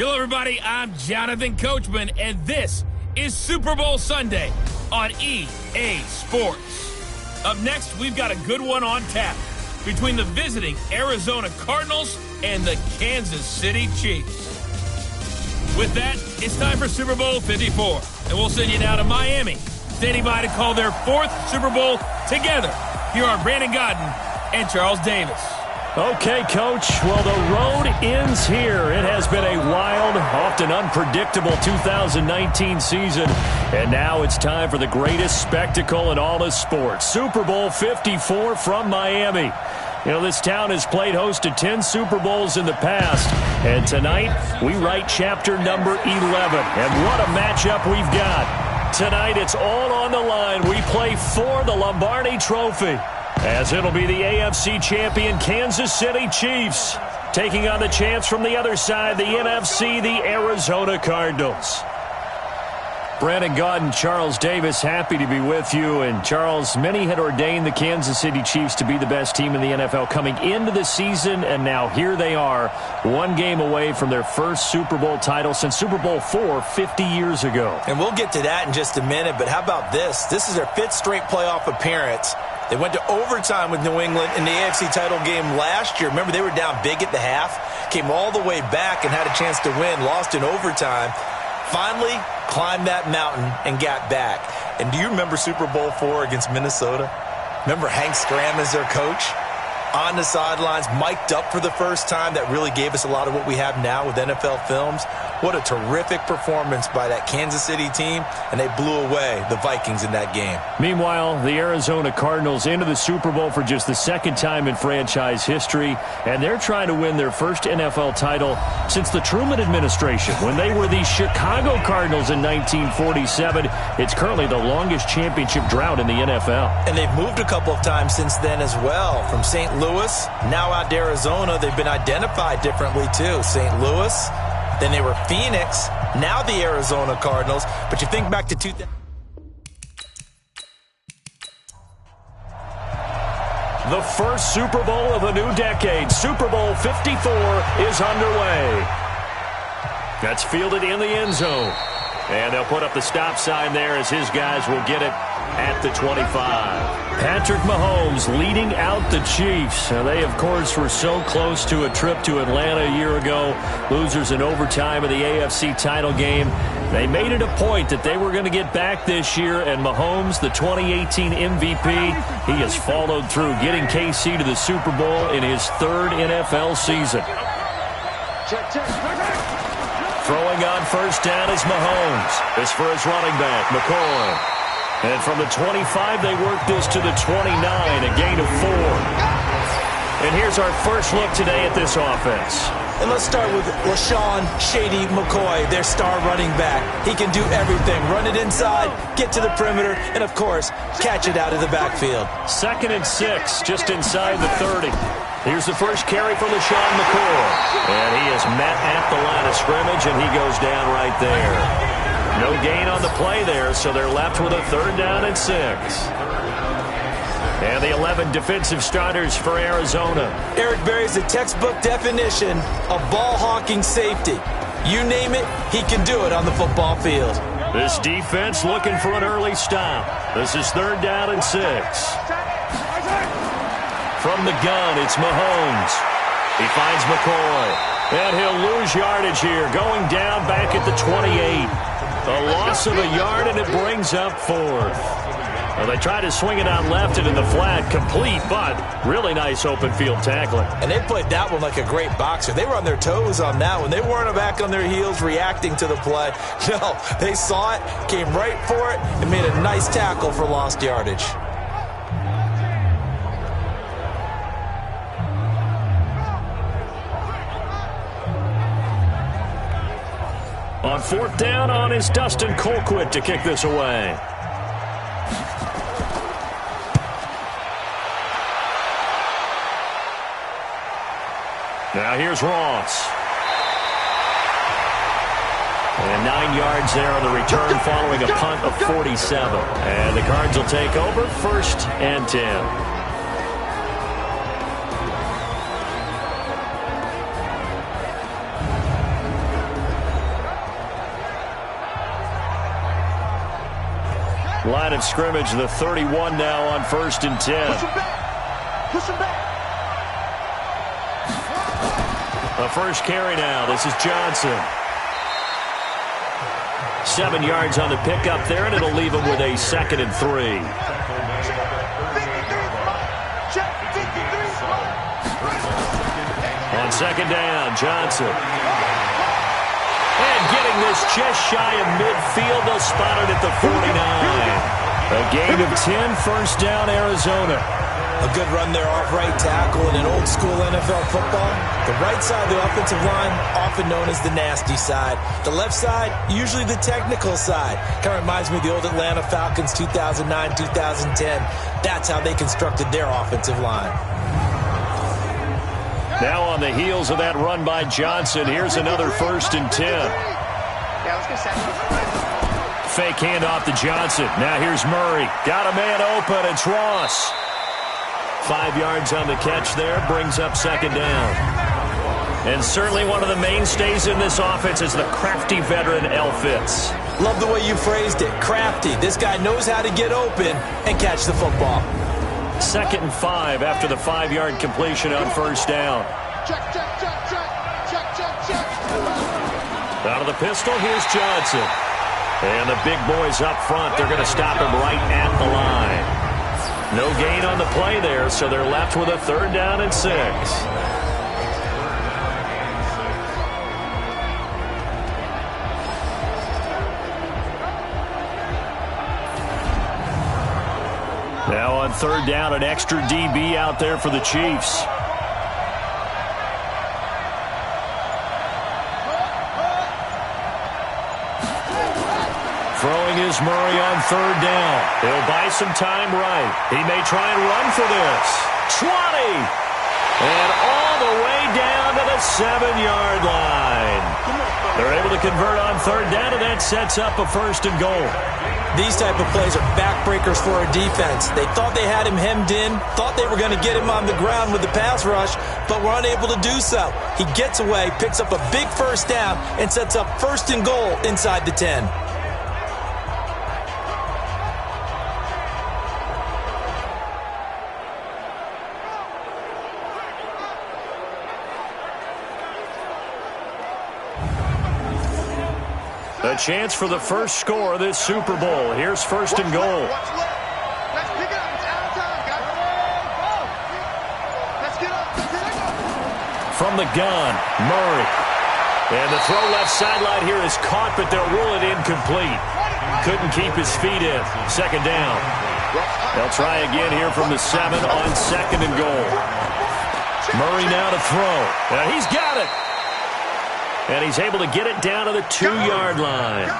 Hello, everybody. I'm Jonathan Coachman, and this is Super Bowl Sunday on EA Sports. Up next, we've got a good one on tap between the visiting Arizona Cardinals and the Kansas City Chiefs. With that, it's time for Super Bowl 54, and we'll send you down to Miami, standing by to call their fourth Super Bowl together. Here are Brandon Godden and Charles Davis. Okay, Coach. Well, the road ends here. It has been a wild, often unpredictable 2019 season. And now it's time for the greatest spectacle in all of sports. Super Bowl 54 from Miami. You know, this town has played host to 10 Super Bowls in the past. And tonight, we write chapter number 11. And what a matchup we've got. Tonight, it's all on the line. We play for the Lombardi Trophy, as it'll be the AFC champion Kansas City Chiefs taking on the chance from the other side, the NFC, the Arizona Cardinals. Brandon Gaudin, Charles Davis, happy to be with you. And Charles, many had ordained the Kansas City Chiefs to be the best team in the NFL coming into the season, and now here they are, one game away from their first Super Bowl title since Super Bowl IV 50 years ago. And we'll get to that in just a minute, but how about this? This is their fifth straight playoff appearance. They went to overtime with New England in the AFC title game last year. Remember, they were down big at the half, came all the way back and had a chance to win, lost in overtime. Finally climbed that mountain and got back. And do you remember Super Bowl IV against Minnesota? Remember Hank Stram as their coach? On the sidelines, mic'd up for the first time. That really gave us a lot of what we have now with NFL films. What a terrific performance by that Kansas City team, and they blew away the Vikings in that game. Meanwhile, the Arizona Cardinals into the Super Bowl for just the second time in franchise history, and they're trying to win their first NFL title since the Truman administration when they were the Chicago Cardinals in 1947. It's currently the longest championship drought in the NFL. And they've moved a couple of times since then as well. From St. Louis, now out to Arizona, they've been identified differently too. St. Louis, then they were Phoenix, now the Arizona Cardinals. But you think back to 2000. The first Super Bowl of the new decade, Super Bowl 54, is underway. That's fielded in the end zone. And they'll put up the stop sign there as his guys will get it at the 25. Patrick Mahomes leading out the Chiefs. Now they, of course, were so close to a trip to Atlanta a year ago. Losers in overtime of the AFC title game. They made it a point that they were going to get back this year, and Mahomes, the 2018 MVP, he has followed through, getting KC to the Super Bowl in his third NFL season. Throwing on first down is Mahomes. This for his running back, McCoy. And from the 25, they work this to the 29, a gain of 4. And here's our first look today at this offense. And let's start with LaShawn Shady McCoy, their star running back. He can do everything. Run it inside, get to the perimeter, and, of course, catch it out of the backfield. 2nd and 6, just inside the 30. Here's the first carry for LaShawn McCoy. And he is met at the line of scrimmage, and he goes down right there. No gain on the play there, so they're left with a 3rd down and 6. And the 11 defensive starters for Arizona. Eric Berry's a textbook definition of ball-hawking safety. You name it, he can do it on the football field. This defense looking for an early stop. This is 3rd down and 6. From the gun, it's Mahomes. He finds McCoy. And he'll lose yardage here, going down back at the 28. A loss of a yard, and it brings up 4th. Well, they try to swing it out left and in the flat, complete, but really nice open field tackling. And they played that one like a great boxer. They were on their toes on that one. They weren't back on their heels reacting to the play. No, they saw it, came right for it, and made a nice tackle for lost yardage. On 4th down, on is Dustin Colquitt to kick this away. Now here's Ross. And 9 yards there on the return following a punt of 47. And the Cards will take over 1st and 10. Line of scrimmage, the 31 now on 1st and 10. Push him back. Push him back. The first carry now. This is Johnson. 7 yards on the pickup there, and it'll leave him with a 2nd and 3. On 2nd down, Johnson. And getting this just shy of midfield, they'll spot it at the 49. A gain of 10, first down, Arizona. A good run there off right tackle in an old-school NFL football. The right side of the offensive line, often known as the nasty side. The left side, usually the technical side. Kind of reminds me of the old Atlanta Falcons 2009, 2010. That's how they constructed their offensive line. Now on the heels of that run by Johnson, here's another 1st and 10. Yeah, let's get second. Fake handoff to Johnson. Now here's Murray. Got a man open. It's Ross. 5 yards on the catch there. Brings up 2nd down. And certainly one of the mainstays in this offense is the crafty veteran L. Fitz. Love the way you phrased it. Crafty. This guy knows how to get open and catch the football. 2nd and 5 after the 5-yard completion on 1st down. Check, check, check, check. Check, check, check. Out of the pistol, here's Johnson. And the big boys up front, they're going to stop him right at the line. No gain on the play there, so they're left with a 3rd down and 6. Now on 3rd down, an extra DB out there for the Chiefs. Throwing is Murray on 3rd down. He'll buy some time right. He may try and run for this. 20! And all the way down to the 7-yard line. They're able to convert on 3rd down, and that sets up a 1st and goal. These type of plays are backbreakers for a defense. They thought they had him hemmed in, thought they were going to get him on the ground with the pass rush, but were unable to do so. He gets away, picks up a big 1st down, and sets up 1st and goal inside the 10. A chance for the first score of this Super Bowl. Here's 1st and goal. Let's pick it up. It's out of time, guys. Let's get up. From the gun, Murray. And the throw left sideline here is caught, but they'll rule it incomplete. Couldn't keep his feet in. 2nd down. They'll try again here from the 7 on 2nd and goal. Murray now to throw. And he's got it. And he's able to get it down to the 2-yard line.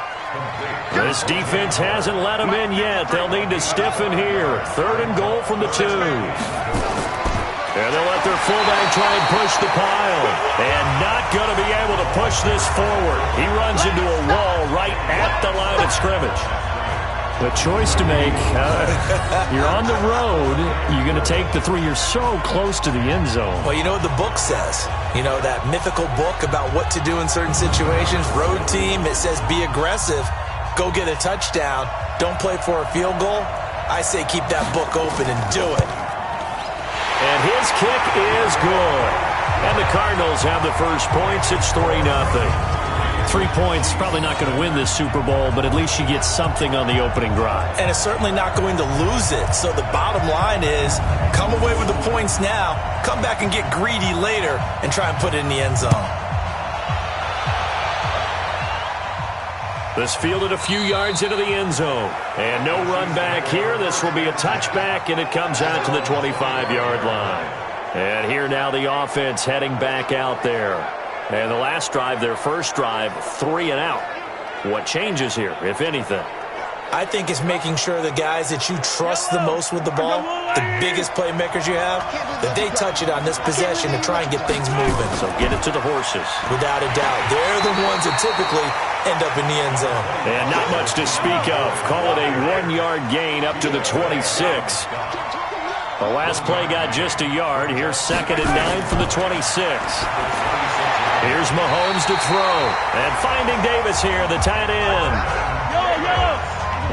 This defense hasn't let him in yet. They'll need to stiffen here. 3rd and goal from the 2. And they'll let their fullback try and push the pile. And not going to be able to push this forward. He runs into a wall right at the line of scrimmage. A choice to make. You're on the road. You're going to take the 3. You're so close to the end zone. Well, you know what the book says. You know, that mythical book about what to do in certain situations. Road team, it says be aggressive. Go get a touchdown. Don't play for a field goal. I say keep that book open and do it. And his kick is good. And the Cardinals have the first points. It's 3-0. 3 points, probably not going to win this Super Bowl, but at least you get something on the opening drive. And it's certainly not going to lose it. So the bottom line is, come away with the points now, come back and get greedy later, and try and put it in the end zone. This fielded a few yards into the end zone. And no run back here. This will be a touchback, and it comes out to the 25-yard line. And here now the offense heading back out there. And the last drive, their first drive, 3 and out. What changes here, if anything? I think it's making sure the guys that you trust the most with the ball, the biggest playmakers you have, that they touch it on this possession to try and get things moving. So get it to the horses. Without a doubt. They're the ones that typically end up in the end zone. And not much to speak of. Call it a 1-yard gain up to the 26. The last play got just a yard. Here's 2nd and 9 from the 26. Here's Mahomes to throw. And finding Davis here, the tight end.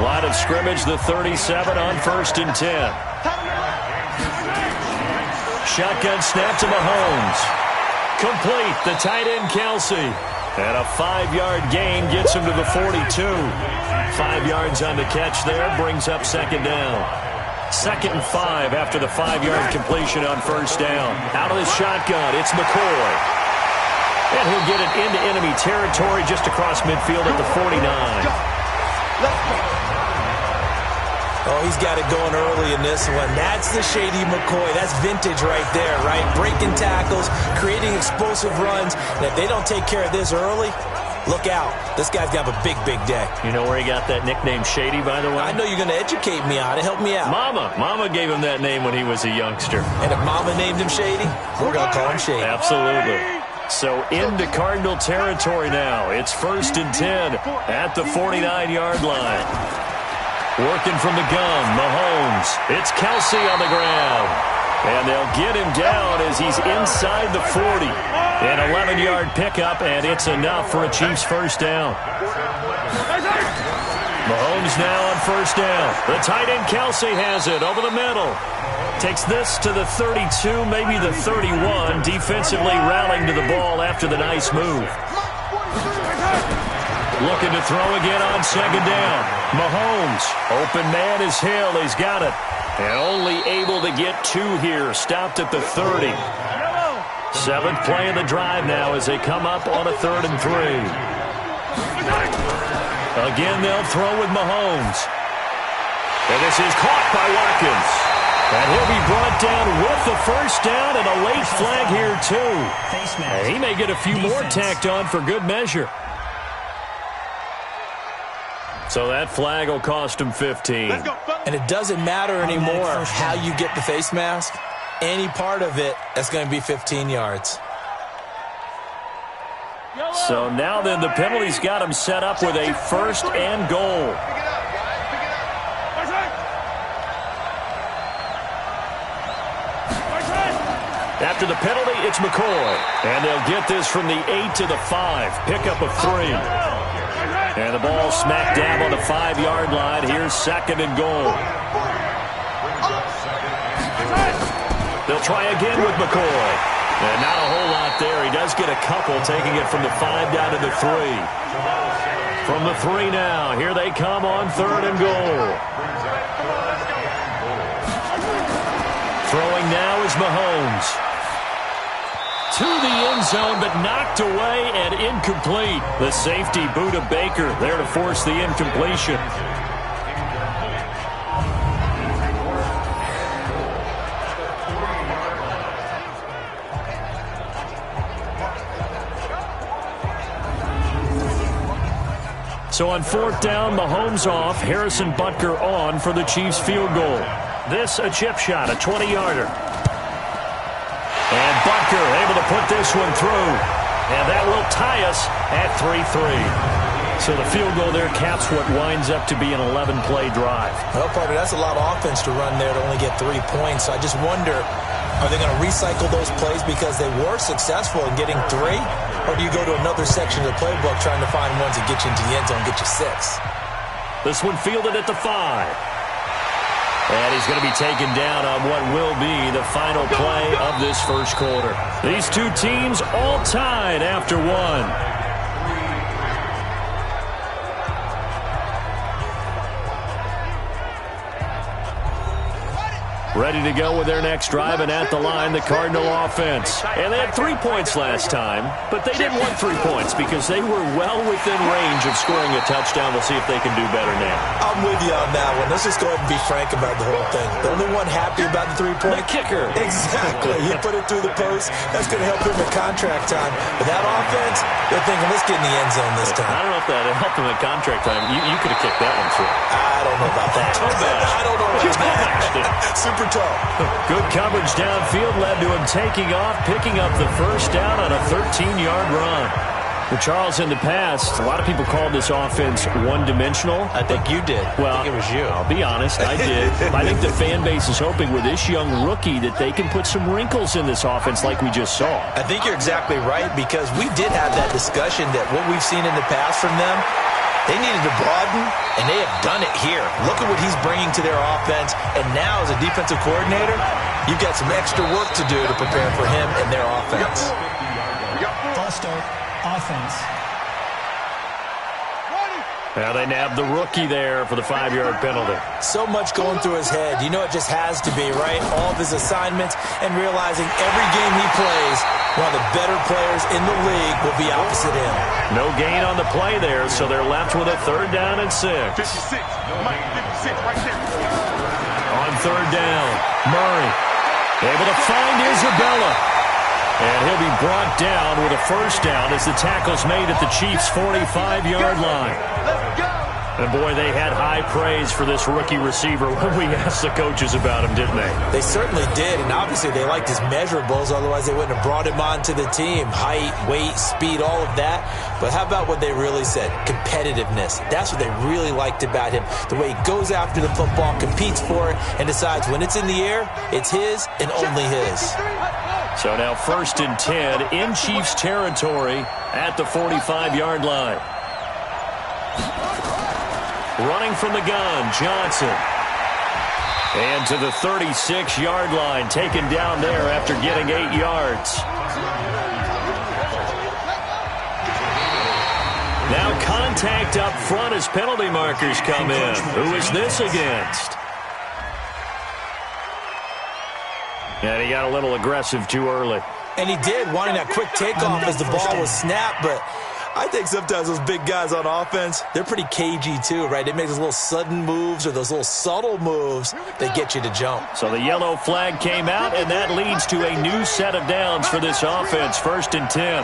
Line of scrimmage, the 37 on 1st and 10. Shotgun snap to Mahomes. Complete, the tight end Kelsey. And a 5-yard gain gets him to the 42. 5 yards on the catch there, brings up 2nd down. 2nd and 5 after the 5-yard completion on 1st down. Out of the shotgun, it's McCoy. And he'll get it into enemy territory just across midfield at the 49. Oh, he's got it going early in this one. That's the shady McCoy. That's vintage right there, right? Breaking tackles, creating explosive runs. And if they don't take care of this early, look out. This guy's got a big, big day. You know where he got that nickname Shady, by the way? I know you're going to educate me on it. Help me out. Mama gave him that name when he was a youngster. And if Mama named him Shady, we're going to call him Shady. Absolutely. So into Cardinal territory now. It's 1st and 10 at the 49-yard line. Working from the gun, Mahomes. It's Kelsey on the ground. And they'll get him down as he's inside the 40. An 11-yard pickup, and it's enough for a Chiefs 1st down. Mahomes now on 1st down. The tight end Kelsey has it over the middle. Takes this to the 32, maybe the 31. Defensively rallying to the ball after the nice move. Looking to throw again on 2nd down. Mahomes, open man is Hill. He's got it. And only able to get 2 here. Stopped at the 30. 7th play of the drive now as they come up on a 3rd and 3. Again, they'll throw with Mahomes. And this is caught by Watkins. And he'll be brought down with the 1st down and a late flag here, too. And he may get a few more tacked on for good measure. So that flag will cost him 15. And it doesn't matter anymore how you get the face mask. Any part of it, that's going to be 15 yards. So now then the penalty's got him set up with a 1st and goal. After the penalty, it's McCoy. And they'll get this from the 8 to the 5. Pickup of 3. And the ball smack dab on the 5-yard line. Here's 2nd and goal. They'll try again with McCoy. And not a whole lot there. He does get a couple, taking it from the 5 down to the 3. From the 3 now. Here they come on 3rd and goal. Throwing now is Mahomes. To the end zone, but knocked away and incomplete. The safety, Buda Baker, there to force the incompletion. So on 4th down, Mahomes off, Harrison Butker on for the Chiefs field goal. This a chip shot, a 20-yarder. And Butker able to put this one through. And that will tie us at 3-3. So the field goal there caps what winds up to be an 11-play drive. Well, partner, that's a lot of offense to run there to only get 3 points. So I just wonder, are they going to recycle those plays because they were successful in getting 3? Or do you go to another section of the playbook trying to find ones that get you into the end zone and get you 6? This one fielded at the 5. And he's going to be taken down on what will be the final play of this 1st quarter. These 2 teams all tied after 1. Ready to go with their next drive, and at the line, the Cardinal offense. And they had 3 points last time, but they didn't want 3 points because they were well within range of scoring a touchdown. We'll see if they can do better now. I'm with you on that one. Let's just go ahead and be frank about the whole thing. The only one happy about the 3-point? The kicker. Exactly. He put it through the post. That's going to help him at contract time. But that offense, they're thinking, let's get in the end zone this time. I don't know if that helped him at contract time. You could have kicked that one through. I don't know about that. I don't know about that. Super tough. Good coverage downfield led to him taking off, picking up the 1st down on a 13-yard run. For Charles, in the past, a lot of people called this offense one-dimensional. I think you did. Well, I think it was you. I'll be honest, I did. I think the fan base is hoping with this young rookie that they can put some wrinkles in this offense like we just saw. I think you're exactly right because we did have that discussion that what we've seen in the past from them, They needed to broaden, and they have done it here. Look at what he's bringing to their offense. And now, as a defensive coordinator, you've got some extra work to do to prepare for him and their offense. False start, offense. Now they nabbed the rookie there for the 5-yard penalty. So much going through his head. You know it just has to be, right? All of his assignments and realizing every game he plays, one of the better players in the league will be opposite him. No gain on the play there, so they're left with a 3rd down and 6. 56. Mike, 56 right there. On 3rd down, Murray able to find Isabella. And he'll be brought down with a 1st down as the tackle's made at the Chiefs' 45-yard line. Let's go. And, boy, they had high praise for this rookie receiver when we asked the coaches about him, didn't they? They certainly did, and obviously they liked his measurables. Otherwise, they wouldn't have brought him onto the team. Height, weight, speed, all of that. But how about what they really said? Competitiveness. That's what they really liked about him. The way he goes after the football, competes for it, and decides when it's in the air, it's his and only his. So now 1st and 10 in Chiefs territory at the 45-yard line. Running from the gun, Johnson. And to the 36-yard line, taken down there after getting 8 yards. Now contact up front as penalty markers come in. Who is this against? And he got a little aggressive too early. And he did, wanting that quick takeoff as the ball was snapped. But I think sometimes those big guys on offense, they're pretty cagey too, right? They make those little sudden moves or those little subtle moves that get you to jump. So the yellow flag came out, and that leads to a new set of downs for this offense. 1st and 10.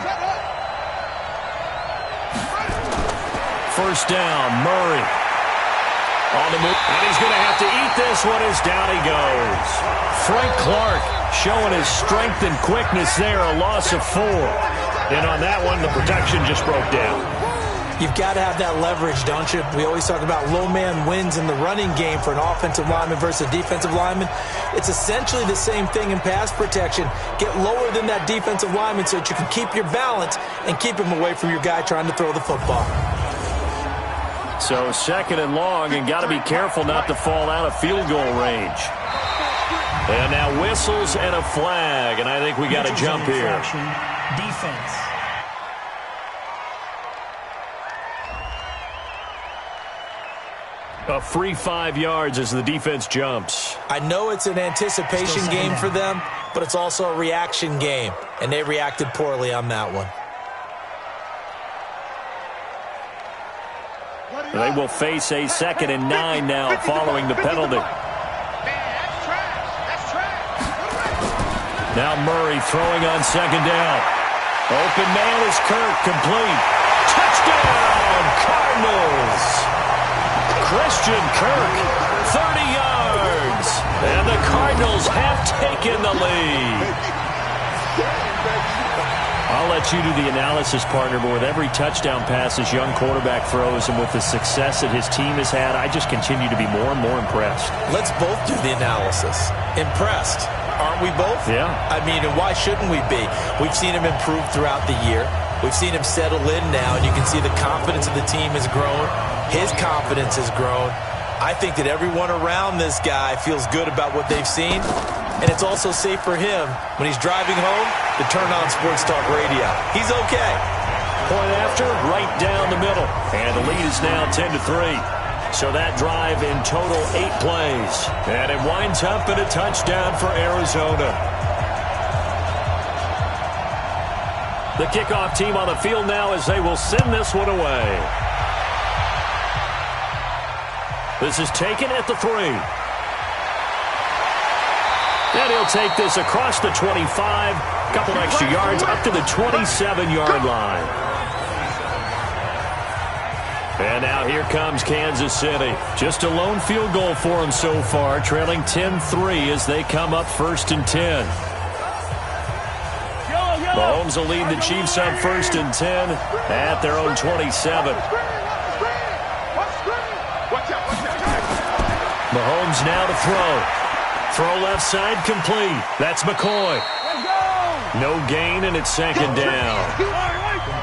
1st down, Murray. On the move, and he's going to have to eat this one as down he goes. Frank Clark showing his strength and quickness there, a loss of 4. And on that one, the protection just broke down. You've got to have that leverage, don't you? We always talk about low man wins in the running game for an offensive lineman versus a defensive lineman. It's essentially the same thing in pass protection. Get lower than that defensive lineman so that you can keep your balance and keep him away from your guy trying to throw the football. So 2nd and long, and got to be careful not to fall out of field goal range. And now whistles and a flag, and I think we got to jump here. Defense. A free 5 yards as the defense jumps. I know it's an anticipation game for them, but it's also a reaction game, and they reacted poorly on that one. They will face a 2nd and 9 now following the penalty. Now Murray throwing on 2nd down. Open man is Kirk, complete. Touchdown, Cardinals. Christian Kirk, 30 yards. And the Cardinals have taken the lead. I'll let you do the analysis, partner, but with every touchdown pass this young quarterback throws and with the success that his team has had, I just continue to be more and more impressed. Let's both do the analysis. Impressed. Aren't we both? Yeah. I mean, and why shouldn't we be? We've seen him improve throughout the year. We've seen him settle in now, and you can see the confidence of the team has grown. His confidence has grown. I think that everyone around this guy feels good about what they've seen. And it's also safe for him when he's driving home to turn on Sports Talk Radio. He's okay. Point after, right down the middle. And the lead is now 10-3. So that drive in total 8 plays. And it winds up in a touchdown for Arizona. The kickoff team on the field now as they will send this one away. This is taken at the 3. And he'll take this across the 25, couple extra yards up to the 27-yard line. And now here comes Kansas City. Just a lone field goal for them so far, trailing 10-3 as they come up 1st and 10. Mahomes will lead the Chiefs up 1st and 10 at their own 27. Mahomes now to throw. Throw left side complete. That's McCoy. No gain, and it's 2nd down.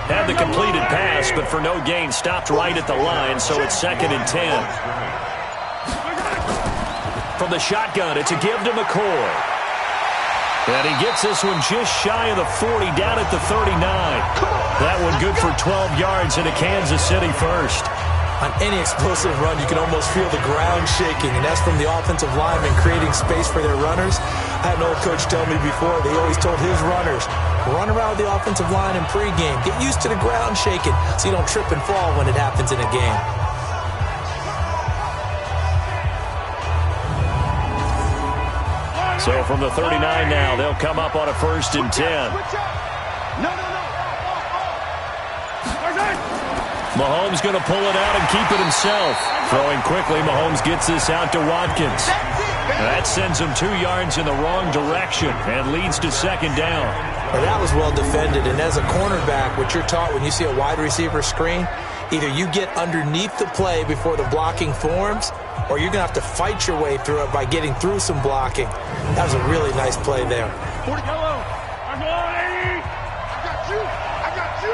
Had the completed pass, but for no gain, stopped right at the line, so it's 2nd and 10. From the shotgun, it's a give to McCoy. And he gets this one just shy of the 40, down at the 39. That one good for 12 yards into Kansas City first. On any explosive run, you can almost feel the ground shaking, and that's from the offensive linemen creating space for their runners. I had an old coach tell me before, they always told his runners, run around the offensive line in pregame. Get used to the ground shaking so you don't trip and fall when it happens in a game. So from the 39 now, they'll come up on a 1st and 10. Mahomes going to pull it out and keep it himself. Throwing quickly, Mahomes gets this out to Watkins. That sends him 2 yards in the wrong direction and leads to 2nd down. Well, that was well defended, and as a cornerback, what you're taught when you see a wide receiver screen, either you get underneath the play before the blocking forms, or you're going to have to fight your way through it by getting through some blocking. That was a really nice play there. I got you.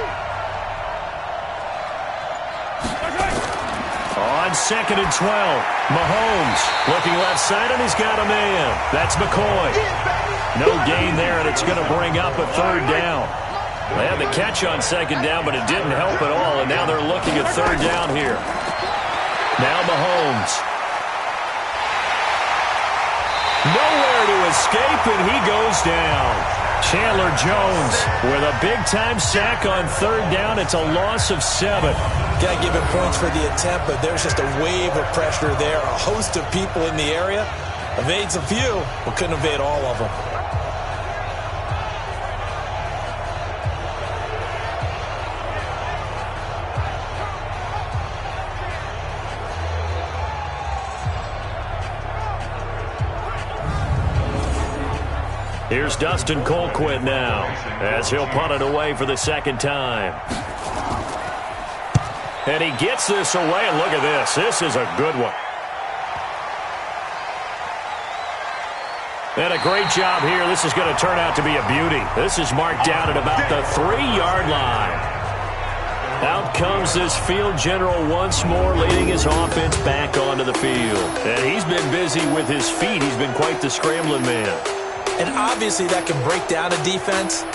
On 2nd and 12, Mahomes looking left side, and he's got a man. That's McCoy. No gain there, and it's going to bring up a 3rd down. They had the catch on 2nd down, but it didn't help at all, and now they're looking at 3rd down here. Now Mahomes. Nowhere to escape, and he goes down. Chandler Jones with a big-time sack on 3rd down. It's a loss of 7. Got to give him points for the attempt, but there's just a wave of pressure there. A host of people in the area. Evades a few, but couldn't evade all of them. Here's Dustin Colquitt now, as he'll punt it away for the 2nd time. And he gets this away, and look at this. This is a good one. And a great job here. This is going to turn out to be a beauty. This is marked down at about the 3-yard line. Out comes this field general once more, leading his offense back onto the field. And he's been busy with his feet. He's been quite the scrambling man. And obviously that can break down a defense,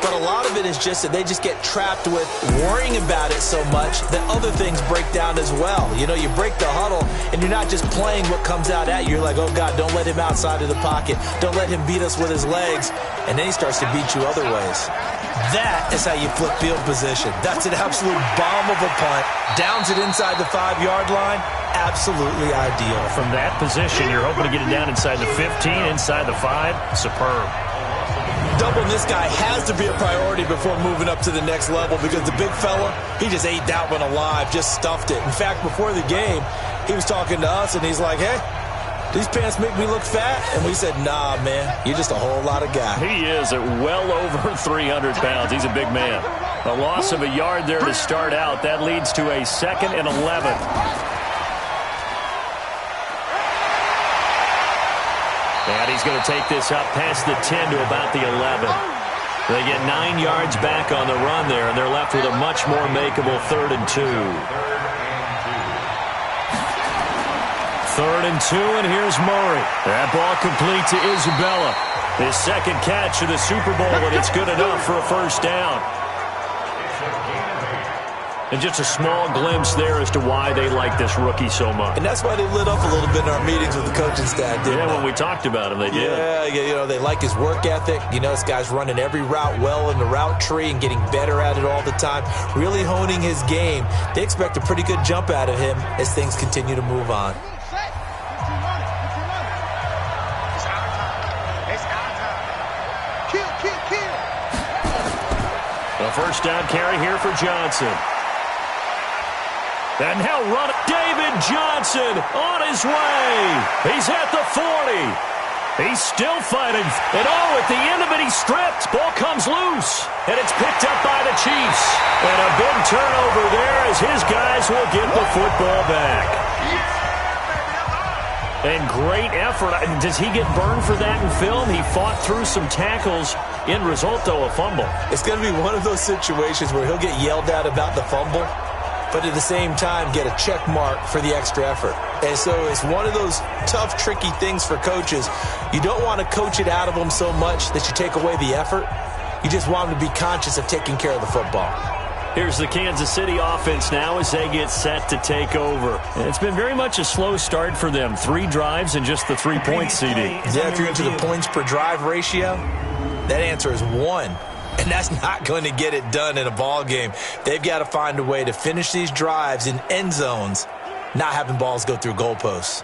but a lot of it is just that they just get trapped with worrying about it so much that other things break down as well. You know, you break the huddle, and you're not just playing what comes out at you. You're like, oh, God, don't let him outside of the pocket. Don't let him beat us with his legs. And then he starts to beat you other ways. That is how you flip field position. That's an absolute bomb of a punt. Downs it inside the 5-yard line. Absolutely ideal. From that position, you're hoping to get it down inside the 15, inside the 5. Superb. Doubling this guy has to be a priority before moving up to the next level, because the big fella, he just ate that one alive, just stuffed it. In fact, before the game, he was talking to us, and he's like, hey, these pants make me look fat? And we said, nah, man, you're just a whole lot of guy. He is at well over 300 pounds. He's a big man. A loss of a yard there to start out. That leads to a 2nd and 11. And he's going to take this up past the 10 to about the 11. They get 9 yards back on the run there, and they're left with a much more makeable 3rd and 2. 3rd and 2, and here's Murray. That ball complete to Isabella. His 2nd catch of the Super Bowl, and it's good enough for a 1st down. And just a small glimpse there as to why they like this rookie so much. And that's why they lit up a little bit in our meetings with the coaching staff, didn't they? When we talked about him, they did. Yeah, you know, they like his work ethic. You know, this guy's running every route well in the route tree and getting better at it all the time, really honing his game. They expect a pretty good jump out of him as things continue to move on. A 1st down carry here for Johnson. And now run David Johnson on his way. He's at the 40. He's still fighting. And at the end of it, he's stripped. Ball comes loose. And it's picked up by the Chiefs. And a big turnover there as his guys will get the football back. And great effort. Does he get burned for that in film? He fought through some tackles End result, though, a fumble. It's going to be one of those situations where he'll get yelled at about the fumble, but at the same time get a check mark for the extra effort. And so it's one of those tough, tricky things for coaches. You don't want to coach it out of them so much that you take away the effort. You just want them to be conscious of taking care of the football. Here's the Kansas City offense now as they get set to take over. And it's been very much a slow start for them. 3 drives and just the 3 points, CD. Yeah, if you're into the points per drive ratio, that answer is 1. And that's not going to get it done in a ball game. They've got to find a way to finish these drives in end zones, not having balls go through goalposts.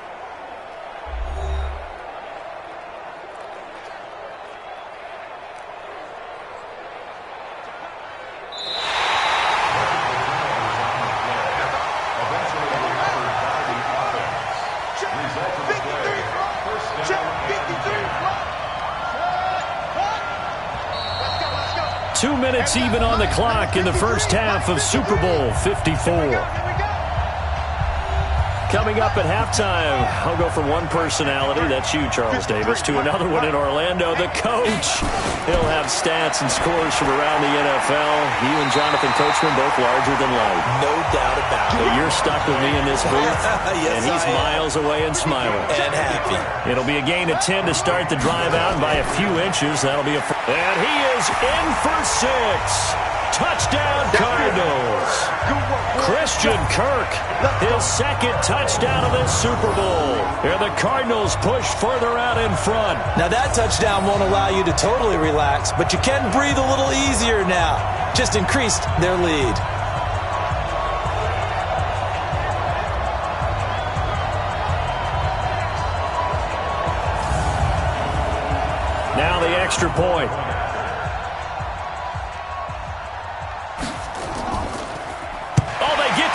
Minutes even on the clock in the first half of Super Bowl 54. Coming up at halftime, I'll go from one personality, that's you, Charles Davis, to another one in Orlando, the coach. He'll have stats and scores from around the NFL. You and Jonathan Coachman both larger than life. No doubt about it. So you're stuck with me in this booth, yes, and he's miles away and smiling. And happy. It'll be a gain of 10 to start the drive out, and by a few inches, that'll be a... And he is in for 6. Touchdown, Cardinals. Christian Kirk, his second touchdown of this Super Bowl. And the Cardinals push further out in front. Now that touchdown won't allow you to totally relax, but you can breathe a little easier now. Just increased their lead. Now the extra point.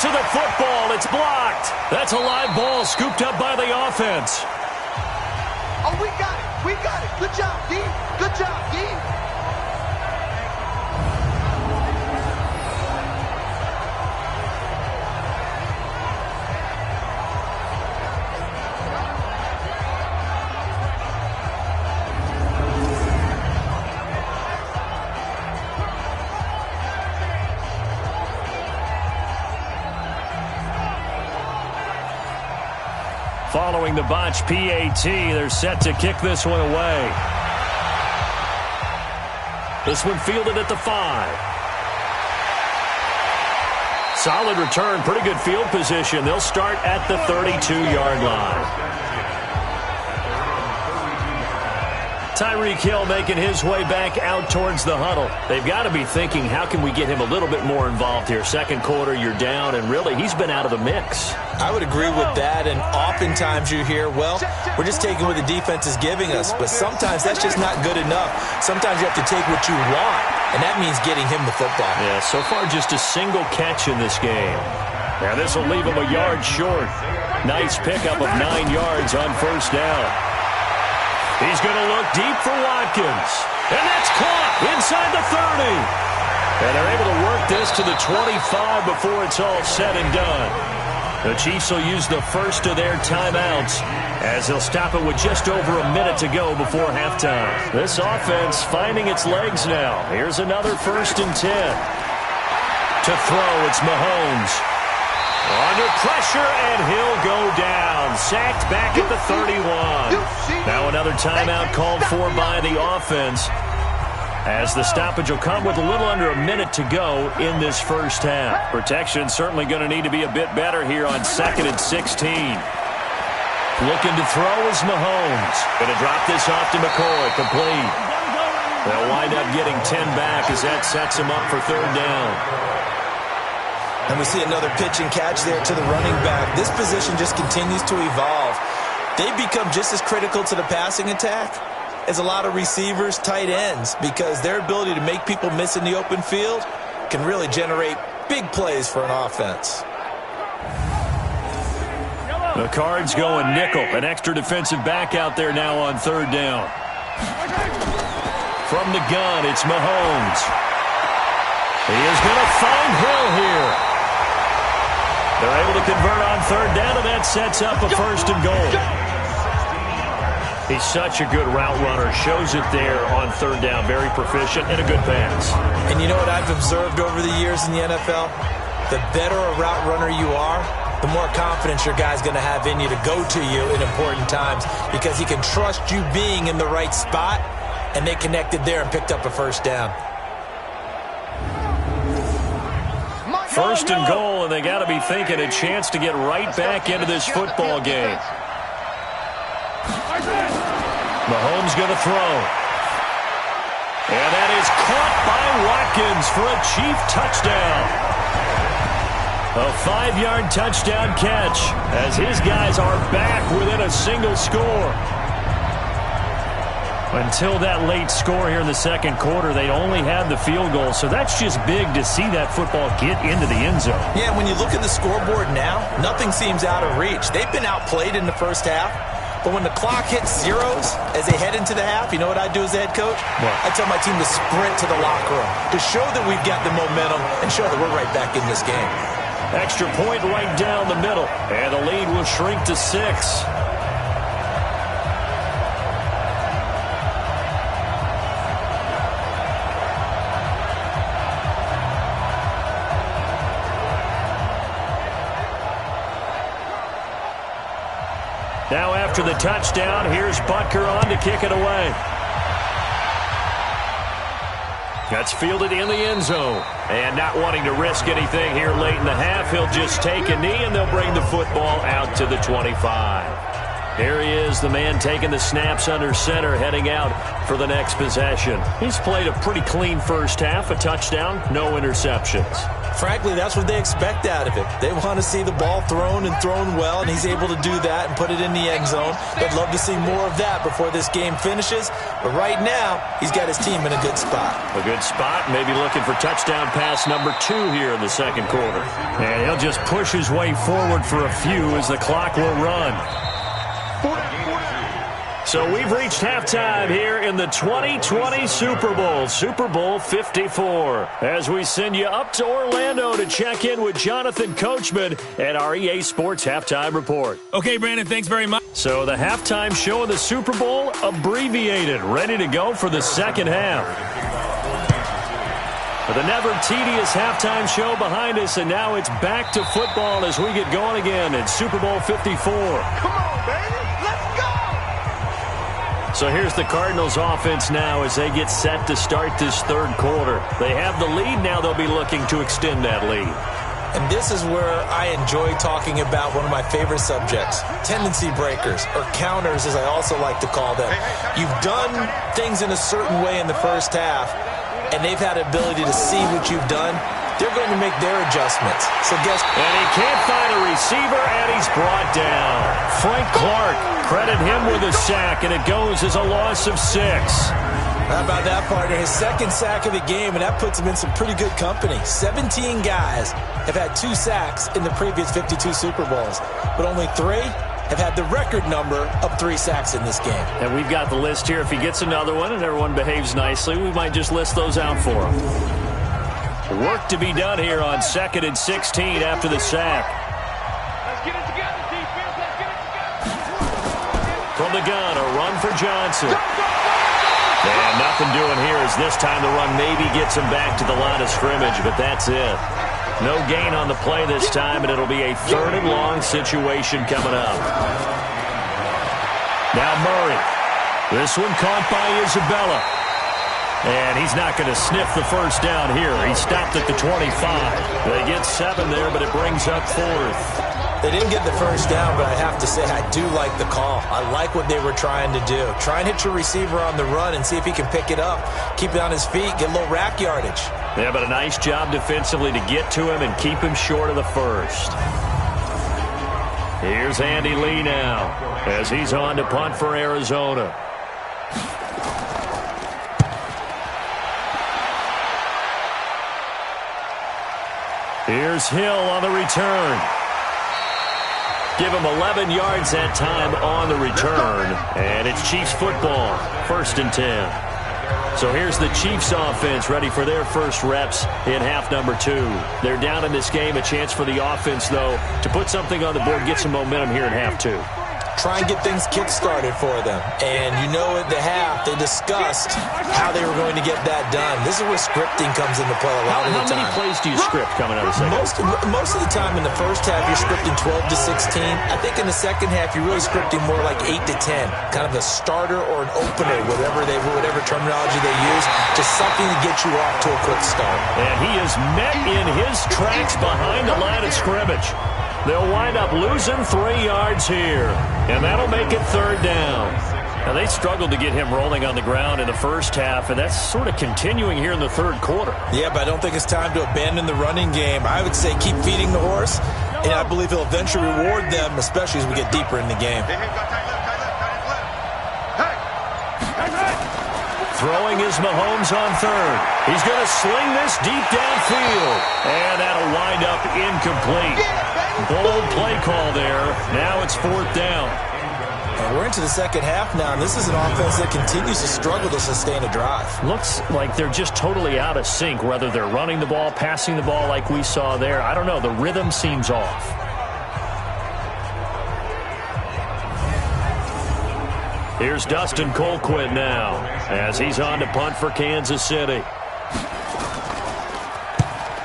To the football, it's blocked. That's a live ball scooped up by the offense. Oh, we got it. We got it. Good job, D. Good job, D. Following the botch PAT, they're set to kick this one away. This one fielded at the 5. Solid return, pretty good field position. They'll start at the 32-yard line. Tyreek Hill making his way back out towards the huddle. They've got to be thinking, how can we get him a little bit more involved here? Second quarter, you're down, and really, he's been out of the mix. I would agree with that, and oftentimes you hear, well, we're just taking what the defense is giving us, but sometimes that's just not good enough. Sometimes you have to take what you want, and that means getting him the football. Yeah, so far just a single catch in this game. Now this will leave him a yard short. Nice pickup of 9 yards on first down. He's going to look deep for Watkins. And that's caught inside the 30. And they're able to work this to the 25 before it's all said and done. The Chiefs will use the first of their timeouts as they'll stop it with just over a minute to go before halftime. This offense finding its legs now. Here's another 1st and 10. To throw, it's Mahomes. Under pressure, and he'll go down. Sacked back at the 31. Now another timeout called for by the offense, as the stoppage will come with a little under a minute to go in this first half. Protection certainly going to need to be a bit better here on 2nd and 16. Looking to throw is Mahomes. Going to drop this off to McCoy. Complete. They'll wind up getting 10 back as that sets him up for 3rd down. And we see another pitch and catch there to the running back. This position just continues to evolve. They become just as critical to the passing attack as a lot of receivers, tight ends, because their ability to make people miss in the open field can really generate big plays for an offense. The Cards going nickel. An extra defensive back out there now on 3rd down. From the gun, it's Mahomes. He is going to find Hill here. They're able to convert on 3rd down, and that sets up a 1st and goal. He's such a good route runner. Shows it there on third down. Very proficient and a good pass. And you know what I've observed over the years in the NFL? The better a route runner you are, the more confidence your guy's going to have in you to go to you in important times because he can trust you being in the right spot, and they connected there and picked up a first down. First and goal, and they got to be thinking a chance to get right back into this football game. Mahomes going to throw. And that is caught by Watkins for a Chief touchdown. A 5-yard touchdown catch as his guys are back within a single score. Until that late score here in the second quarter, they only had the field goal, so that's just big to see that football get into the end zone. Yeah, when you look at the scoreboard now, nothing seems out of reach. They've been outplayed in the first half, but when the clock hits zeros as they head into the half, you know what I do as the head coach? What? I tell my team to sprint to the locker room to show that we've got the momentum and show that we're right back in this game. Extra point right down the middle, and the lead will shrink to 6. Now after the touchdown, here's Butker on to kick it away. That's fielded in the end zone. And not wanting to risk anything here late in the half, he'll just take a knee and they'll bring the football out to the 25. Here he is, the man taking the snaps under center, heading out for the next possession. He's played a pretty clean first half, a touchdown, no interceptions. Frankly, that's what they expect out of it. They want to see the ball thrown and thrown well, and he's able to do that and put it in the end zone. They'd love to see more of that before this game finishes. But right now, he's got his team in a good spot. A good spot, maybe looking for touchdown pass number 2 here in the second quarter. And he'll just push his way forward for a few as the clock will run. So we've reached halftime here in the 2020 Super Bowl 54. As we send you up to Orlando to check in with Jonathan Coachman at our EA Sports Halftime Report. Okay, Brandon, thanks very much. So the halftime show of the Super Bowl abbreviated, ready to go for the second half. With a never tedious halftime show behind us, and now it's back to football as we get going again in Super Bowl 54. Come on, baby. Let's go. So here's the Cardinals offense now as they get set to start this third quarter. They have the lead. Now they'll be looking to extend that lead. And this is where I enjoy talking about one of my favorite subjects, tendency breakers, or counters as I also like to call them. You've done things in a certain way in the first half, and they've had the ability to see what you've done. They're going to make their adjustments. So guess. And he can't find a receiver, and he's brought down. Frank Clark, credit him with a sack, and it goes as a loss of 6. How about that, partner? His second sack of the game, and that puts him in some pretty good company. 17 guys have had 2 sacks in the previous 52 Super Bowls, but only 3 have had the record number of 3 sacks in this game. And we've got the list here. If he gets another one and everyone behaves nicely, we might just list those out for him. Work to be done here on 2nd and 16 after the sack. Let's get it together, defense. Let's get it together. From the gun, a run for Johnson. And nothing doing here as this time the run maybe gets him back to the line of scrimmage, but that's it. No gain on the play this time, and it'll be a 3rd and long situation coming up. Now Murray. This one caught by Isabella. And he's not going to sniff the first down here. He stopped at the 25. They get 7 there, but it brings up 4th. They didn't get the first down, but I have to say I do like the call. I like what they were trying to do. Try and hit your receiver on the run and see if he can pick it up. Keep it on his feet, get a little rack yardage. Yeah, but a nice job defensively to get to him and keep him short of the first. Here's Andy Lee now as he's on to punt for Arizona. Here's Hill on the return. Give him 11 yards that time on the return. And it's Chiefs football, 1st and 10. So here's the Chiefs offense ready for their first reps in half number 2. They're down in this game. A chance for the offense, though, to put something on the board, get some momentum here in half 2. try and get things kick-started for them. And you know at the half, they discussed how they were going to get that done. This is where scripting comes into play a lot of the time. How many plays do you script coming out of the second? Most of the time in the first half, you're scripting 12 to 16. I think in the second half, you're really scripting more like 8 to 10. Kind of a starter or an opener, whatever terminology they use. Just something to get you off to a quick start. And he is met in his tracks behind the line of scrimmage. They'll wind up losing 3 yards here, and that'll make it 3rd down. Now, they struggled to get him rolling on the ground in the first half, and that's sort of continuing here in the 3rd quarter. Yeah, but I don't think it's time to abandon the running game. I would say keep feeding the horse, and I believe he'll eventually reward them, especially as we get deeper in the game. Throwing is Mahomes on 3rd. He's going to sling this deep downfield, and that'll wind up incomplete. Bold play call there. Now it's 4th down. And we're into the second half now, and this is an offense that continues to struggle to sustain a drive. Looks like they're just totally out of sync, whether they're running the ball, passing the ball like we saw there. I don't know. The rhythm seems off. Here's Dustin Colquitt now as he's on to punt for Kansas City.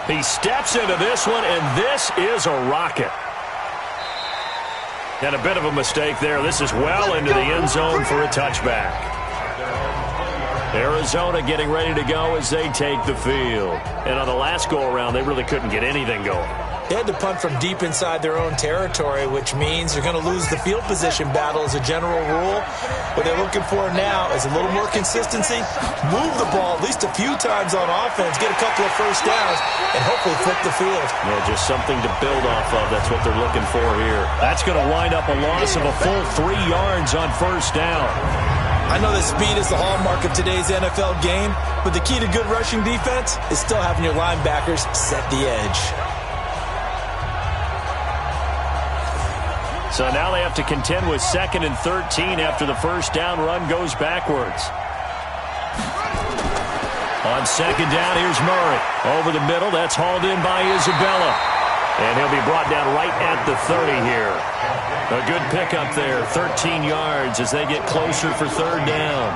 He steps into this one, and this is a rocket. And a bit of a mistake there. This is well into the end zone for a touchback. Arizona getting ready to go as they take the field. And on the last go-around, they really couldn't get anything going. They had to punt from deep inside their own territory, which means you're going to lose the field position battle as a general rule. What they're looking for now is a little more consistency, move the ball at least a few times on offense, get a couple of first downs, and hopefully flip the field. Yeah, just something to build off of. That's what they're looking for here. That's going to wind up a loss of a full 3 yards on 1st down. I know that speed is the hallmark of today's NFL game, but the key to good rushing defense is still having your linebackers set the edge. So now they have to contend with 2nd and 13 after the 1st down run goes backwards. On 2nd down, here's Murray. Over the middle, that's hauled in by Isabella. And he'll be brought down right at the 30 here. A good pickup there, 13 yards as they get closer for 3rd down.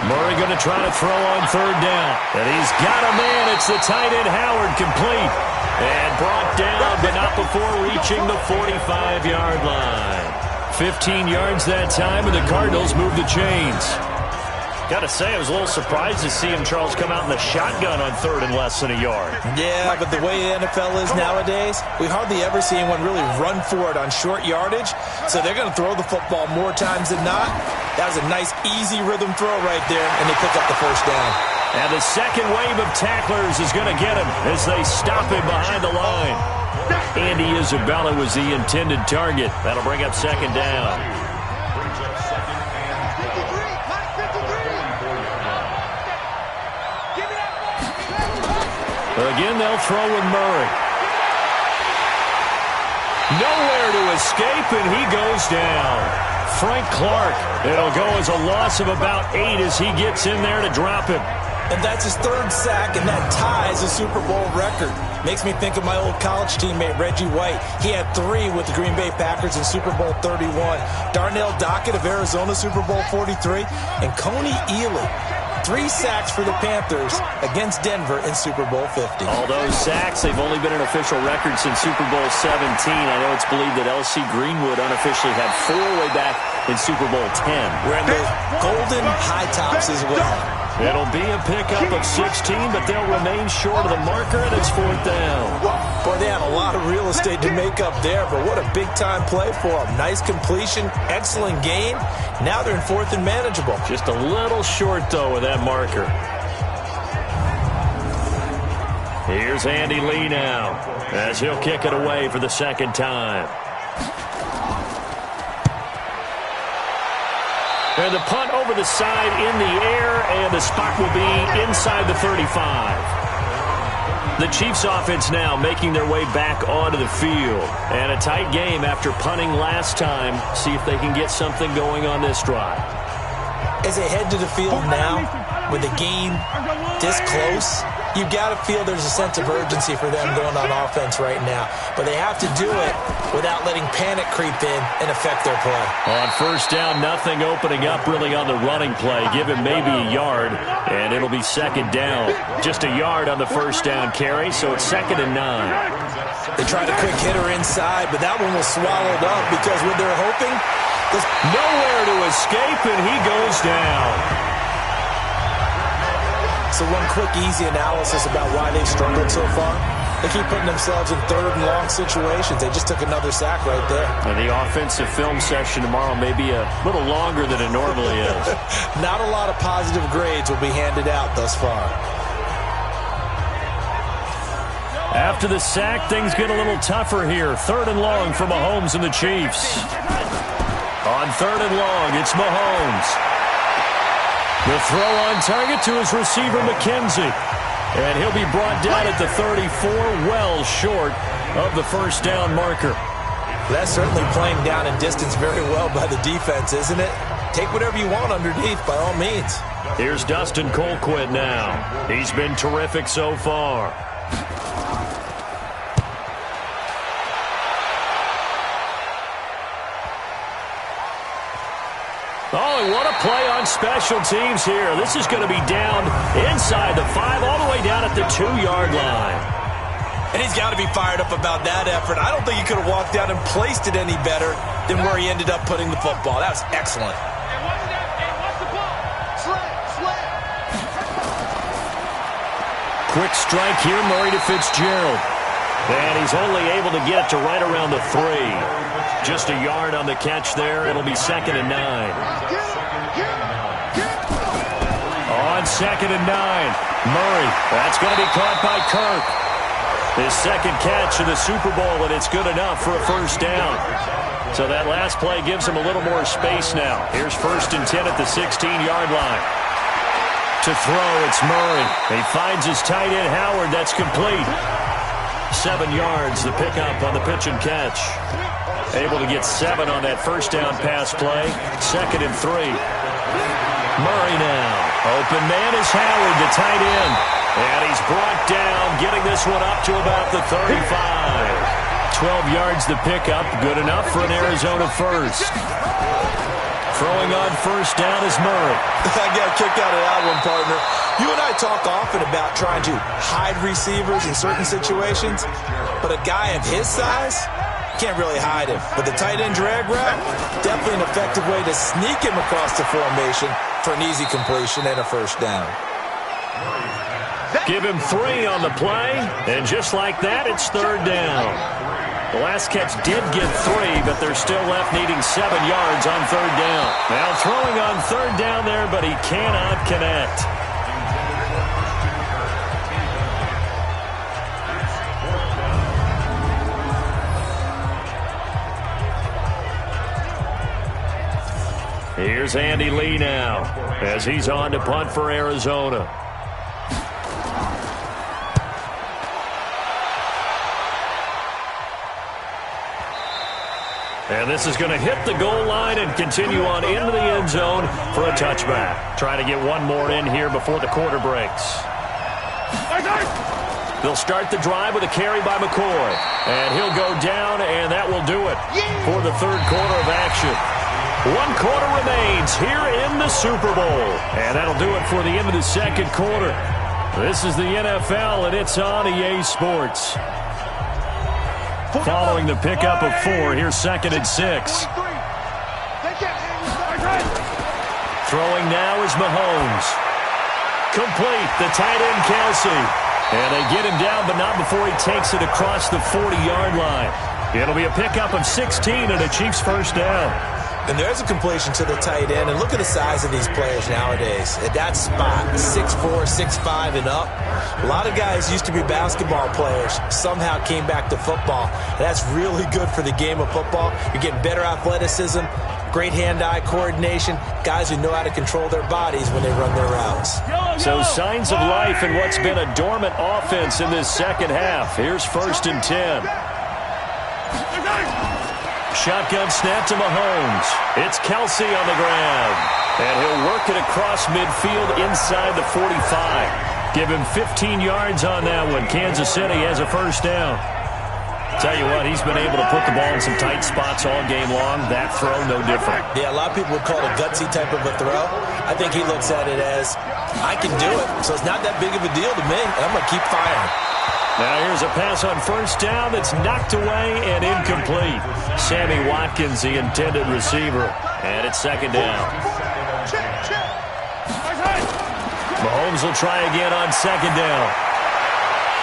Murray going to try to throw on 3rd down. And he's got a man. It's the tight end Howard, complete. And brought down, but not before reaching the 45-yard line. 15 yards that time, and the Cardinals move the chains. Got to say, I was a little surprised to see him, Charles, come out in the shotgun on 3rd and less than a yard. Yeah, but the way the NFL is nowadays, we hardly ever see anyone really run for it on short yardage. So they're going to throw the football more times than not. That was a nice, easy rhythm throw right there, and they pick up the 1st down. And the second wave of tacklers is going to get him as they stop him behind the line. Andy Isabella was the intended target. That'll bring up 2nd down. Again, they'll throw with Murray. Nowhere to escape, and he goes down. Frank Clark. It'll go as a loss of about 8 as he gets in there to drop him. And that's his 3rd sack, and that ties a Super Bowl record. Makes me think of my old college teammate, Reggie White. He had 3 with the Green Bay Packers in Super Bowl 31. Darnell Dockett of Arizona, Super Bowl 43. And Coney Ealy, 3 sacks for the Panthers against Denver in Super Bowl 50. All those sacks, they've only been an official record since Super Bowl 17. I know it's believed that L.C. Greenwood unofficially had 4 way back in Super Bowl 10. Wearing those golden high tops as well. It'll be a pickup of 16, but they'll remain short of the marker, and it's 4th down. Boy, they had a lot of real estate to make up there, but what a big-time play for them. Nice completion, excellent gain. Now they're in 4th and manageable. Just a little short, though, with that marker. Here's Andy Lee now, as he'll kick it away for the 2nd time. And the punt over the side in the air, and the spot will be inside the 35. The Chiefs offense now making their way back onto the field. And a tight game after punting last time. See if they can get something going on this drive. As they head to the field now, with the game this close, You got to feel there's a sense of urgency for them going on offense right now. But they have to do it without letting panic creep in and affect their play. On first down, nothing opening up really on the running play. Give him maybe a yard, and it'll be second down. Just a yard on the first down carry, so it's 2nd and 9. They tried a quick hitter inside, but that one was swallowed up because when they're hoping, there's nowhere to escape, and he goes down. So one quick, easy analysis about why they've struggled so far. They keep putting themselves in 3rd and long situations. They just took another sack right there. And the offensive film session tomorrow may be a little longer than it normally is. Not a lot of positive grades will be handed out thus far. After the sack, things get a little tougher here. 3rd and long for Mahomes and the Chiefs. On 3rd and long, it's Mahomes. The throw on target to his receiver, McKenzie. And he'll be brought down at the 34, well short of the first down marker. That's certainly playing down in distance very well by the defense, isn't it? Take whatever you want underneath, by all means. Here's Dustin Colquitt now. He's been terrific so far. Oh, and what a play on special teams here. This is going to be down inside the 5, all the way down at the 2-yard line. And he's got to be fired up about that effort. I don't think he could have walked out and placed it any better than where he ended up putting the football. That was excellent. Quick strike here, Murray to Fitzgerald. And he's only able to get it to right around the 3. Just a yard on the catch there. It'll be 2nd and 9. On 2nd and 9, Murray. That's going to be caught by Kirk. His 2nd catch in the Super Bowl, and it's good enough for a first down. So that last play gives him a little more space now. Here's 1st and 10 at the 16-yard line. To throw, it's Murray. He finds his tight end, Howard. That's complete. 7 yards, the pickup on the pitch and catch. Able to get 7 on that first down pass play. 2nd and 3. Murray now. Open man is Howard, the tight end. And he's brought down, getting this one up to about the 35. 12 yards the pickup. Good enough for an Arizona first. Throwing on first down is Murray. I got a kick out of that one, partner. You and I talk often about trying to hide receivers in certain situations, but a guy of his size can't really hide him. But the tight end drag route, definitely an effective way to sneak him across the formation for an easy completion and a first down. Give him 3 on the play, and just like that, it's 3rd down. The last catch did get 3, but they're still left needing 7 yards on 3rd down. Now throwing on 3rd down there, but he cannot connect. Here's Andy Lee now as he's on to punt for Arizona. And this is going to hit the goal line and continue on into the end zone for a touchback. Trying to get one more in here before the quarter breaks. They'll start the drive with a carry by McCoy. And he'll go down, and that will do it for the 3rd quarter of action. 1 quarter remains here in the Super Bowl. And that'll do it for the end of the 2nd quarter. This is the NFL, and it's on EA Sports. Following the pickup of 4, here's 2nd and 6. Throwing now is Mahomes. Complete, the tight end Kelsey. And they get him down, but not before he takes it across the 40-yard line. It'll be a pickup of 16 and a Chiefs first down. And there's a completion to the tight end. And look at the size of these players nowadays. At that spot, 6'4", 6'5", and up. A lot of guys used to be basketball players, somehow came back to football. And that's really good for the game of football. You're getting better athleticism, great hand-eye coordination, guys who know how to control their bodies when they run their routes. So signs of life in what's been a dormant offense in this second half. Here's 1st and 10. Shotgun snap to Mahomes. It's Kelsey on the ground. And he'll work it across midfield inside the 45. Give him 15 yards on that one. Kansas City has a first down. Tell you what, he's been able to put the ball in some tight spots all game long. That throw, no different. Yeah, a lot of people would call it a gutsy type of a throw. I think he looks at it as, I can do it, so it's not that big of a deal to me, and I'm going to keep firing. Now here's a pass on first down that's knocked away and incomplete. Sammy Watkins, the intended receiver, and it's second down. Mahomes will try again on second down.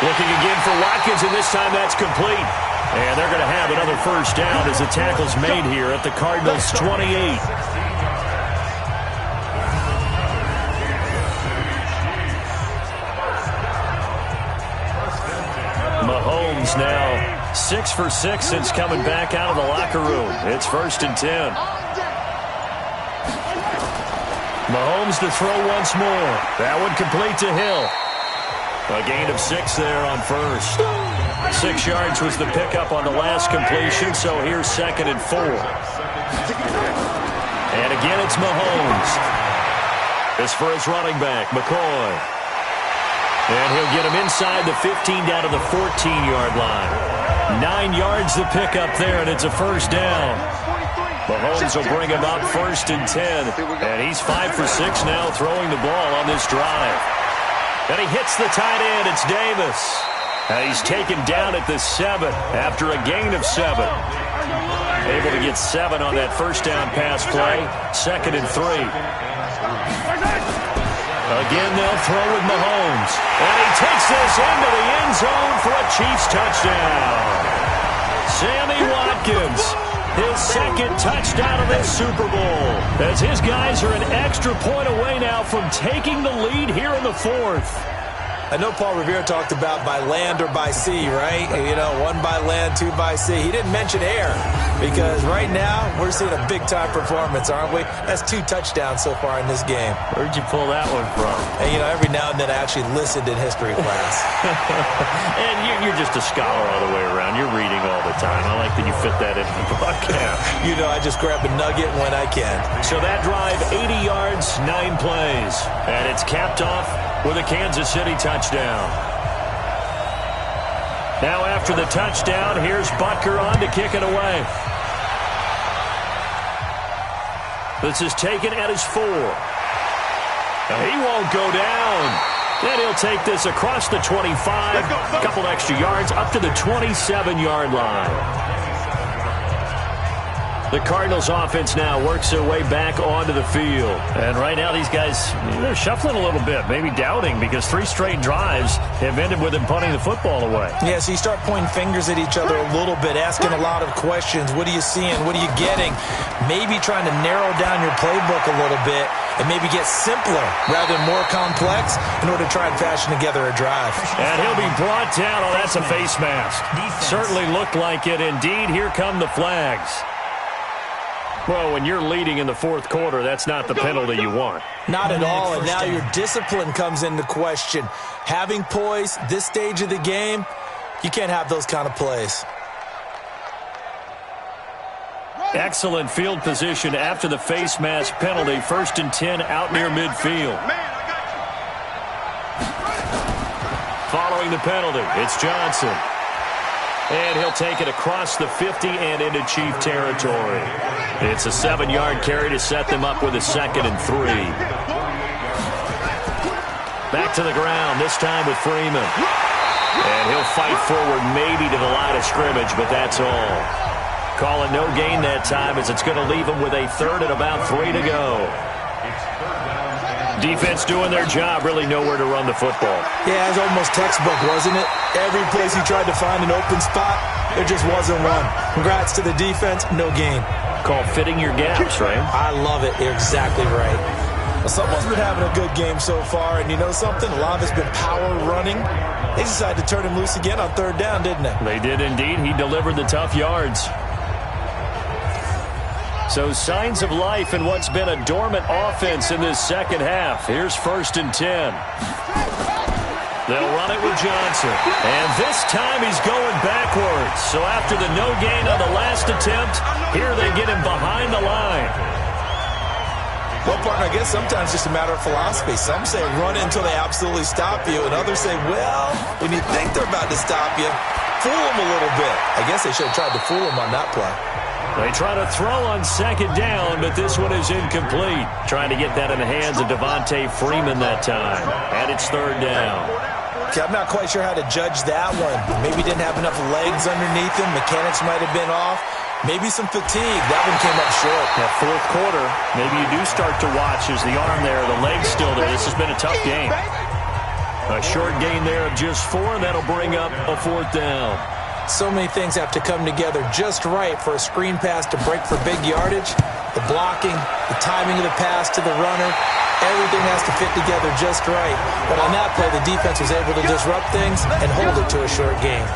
Looking again for Watkins, and this time that's complete. And they're going to have another first down as the tackle's made here at the Cardinals' 28. Mahomes now 6 for 6 since coming back out of the locker room. It's 1st and 10. Mahomes to throw once more. That one complete to Hill. A gain of 6 there on first. 6 yards was the pickup on the last completion, so here's 2nd and 4. And again, it's Mahomes. This for his running back, McCoy. And he'll get him inside the 15 down to the 14-yard line. 9 yards the pickup there, and it's a first down. Mahomes will bring him up 1st and 10. And he's 5 for 6 now throwing the ball on this drive. And he hits the tight end. It's Davis. And he's taken down at the 7 after a gain of 7. Able to get 7 on that first down pass play. 2nd and 3. Again, they'll throw with Mahomes. And he takes this into the end zone for a Chiefs touchdown. Sammy Watkins, his 2nd touchdown of this Super Bowl, as his guys are an extra point away now from taking the lead here in the 4th. I know Paul Revere talked about by land or by sea, right? You know, 1 by land, 2 by sea. He didn't mention air because right now we're seeing a big-time performance, aren't we? That's 2 touchdowns so far in this game. Where'd you pull that one from? And, you know, every now and then I actually listened in history class. And you're just a scholar all the way around. You're reading all the time. I like that you fit that into the broadcast. You know, I just grab a nugget when I can. So that drive, 80 yards, 9 plays. And it's capped off with a Kansas City touchdown. Now after the touchdown, here's Butker on to kick it away. This is taken at his 4. He won't go down. Then he'll take this across the 25, a couple extra yards, up to the 27-yard line. The Cardinals offense now works their way back onto the field. And right now these guys, they're shuffling a little bit, maybe doubting, because 3 straight drives have ended with them punting the football away. Yeah, so you start pointing fingers at each other a little bit, asking a lot of questions. What are you seeing? What are you getting? Maybe trying to narrow down your playbook a little bit and maybe get simpler rather than more complex in order to try and fashion together a drive. And he'll be brought down. Oh, that's a face mask. Certainly looked like it. Indeed, here come the flags. Well, when you're leading in the 4th quarter, that's not the penalty you want. Not at all, and now your discipline comes into question. Having poise, this stage of the game, you can't have those kind of plays. Excellent field position after the face mask penalty. 1st and 10 out near midfield. Following the penalty, it's Johnson. And he'll take it across the 50 and into Chief territory. It's a 7-yard carry to set them up with a 2nd and 3. Back to the ground, this time with Freeman. And he'll fight forward maybe to the line of scrimmage, but that's all. Calling no gain that time as it's going to leave him with a 3rd and about 3 to go. Defense doing their job, really nowhere to run the football. Yeah, it was almost textbook, wasn't it? Every place he tried to find an open spot, there just wasn't one. Congrats to the defense, no gain. Called fitting your gaps, right? I love it. You're exactly right. Well, someone's been having a good game so far, and you know something? A lot of it's been power running. They decided to turn him loose again on 3rd down, didn't they? They did indeed. He delivered the tough yards. So signs of life in what's been a dormant offense in this 2nd half. Here's 1st and 10. They'll run it with Johnson. And this time he's going backwards. So after the no gain on the last attempt, here they get him behind the line. Well, partner, I I guess sometimes just a matter of philosophy. Some say run it until they absolutely stop you, and others say, well, when you think they're about to stop you, fool them a little bit. I guess they should have tried to fool them on that play. They try to throw on second down, but this one is incomplete. Trying to get that in the hands of Devontae Freeman that time. And it's third down. Okay, I'm not quite sure how to judge that one. Maybe didn't have enough legs underneath him. Mechanics might have been off. Maybe some fatigue. That one came up short. That fourth quarter, maybe you do start to watch as the arm there, the leg's still there. This has been a tough game. A short gain there of just 4, and that'll bring up a fourth down. So many things have to come together just right for a screen pass to break for big yardage. The blocking, the timing of the pass to the runner, everything has to fit together just right. But on that play, the defense was able to disrupt things and hold it to a short game.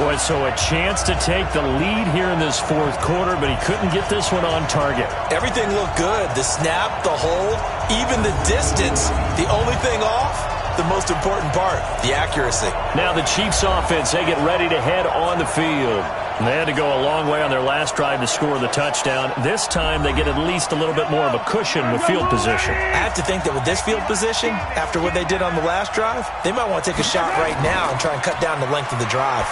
Boy, so a chance to take the lead here in this fourth quarter, but he couldn't get this one on target. Everything looked good. The snap, the hold, even the distance. The only thing off, the most important part, the accuracy. Now the Chiefs offense, they get ready to head on the field. And they had to go a long way on their last drive to score the touchdown. This time they get at least a little bit more of a cushion with field position. I have to think that with this field position, after what they did on the last drive, they might want to take a shot right now and try and cut down the length of the drive.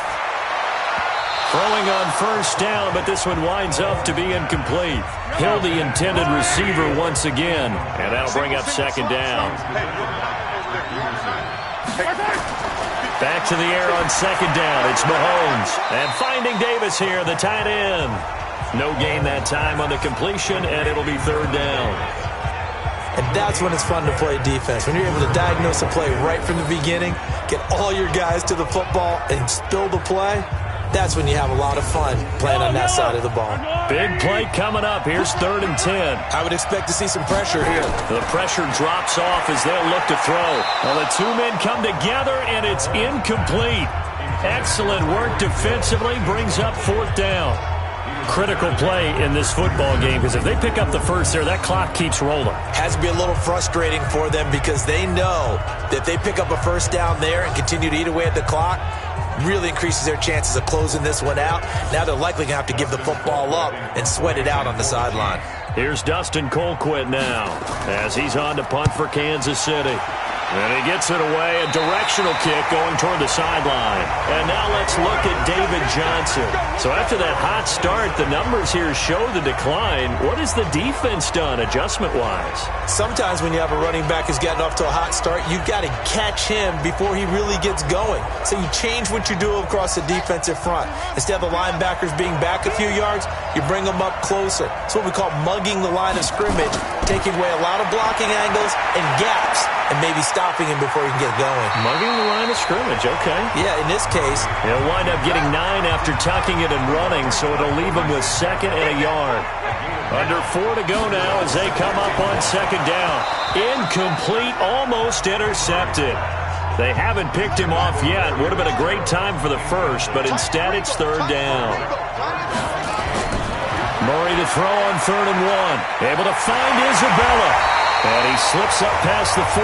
Throwing on first down, but this one winds up to be incomplete. Hill, the intended receiver once again, and that'll bring up second down. Back to the air on second down. It's Mahomes. And finding Davis here, the tight end. No gain that time on the completion, and it'll be third down. And that's when it's fun to play defense. When you're able to diagnose a play right from the beginning, get all your guys to the football, and spill the play, that's when you have a lot of fun playing on that side of the ball. Big play coming up. Here's 3rd and 10. I would expect to see some pressure here. The pressure drops off as they'll look to throw. Well, the two men come together, and it's incomplete. Excellent work defensively, brings up 4th down. Critical play in this football game, because if they pick up the first there, that clock keeps rolling. Has to be a little frustrating for them because they know that if they pick up a first down there and continue to eat away at the clock, really increases their chances of closing this one out. Now they're likely going to have to give the football up and sweat it out on the sideline. Here's Dustin Colquitt now as he's on to punt for Kansas City. And he gets it away, a directional kick going toward the sideline. And now let's look at David Johnson. So after that hot start, the numbers here show the decline. What has the defense done adjustment-wise? Sometimes when you have a running back who's gotten off to a hot start, you've got to catch him before he really gets going. So you change what you do across the defensive front. Instead of the linebackers being back a few yards, you bring them up closer. It's what we call mugging the line of scrimmage, taking away a lot of blocking angles and gaps, and maybe stopping him before he can get going. Mugging the line of scrimmage, okay. Yeah, in this case. He'll wind up getting 9 after tucking it and running, so it'll leave him with 2nd and a yard. Under 4 to go now as they come up on 2nd down. Incomplete, almost intercepted. They haven't picked him off yet. Would have been a great time for the first, but instead it's 3rd down. Murray to throw on 3rd and 1. Able to find Isabella. And he slips up past the 45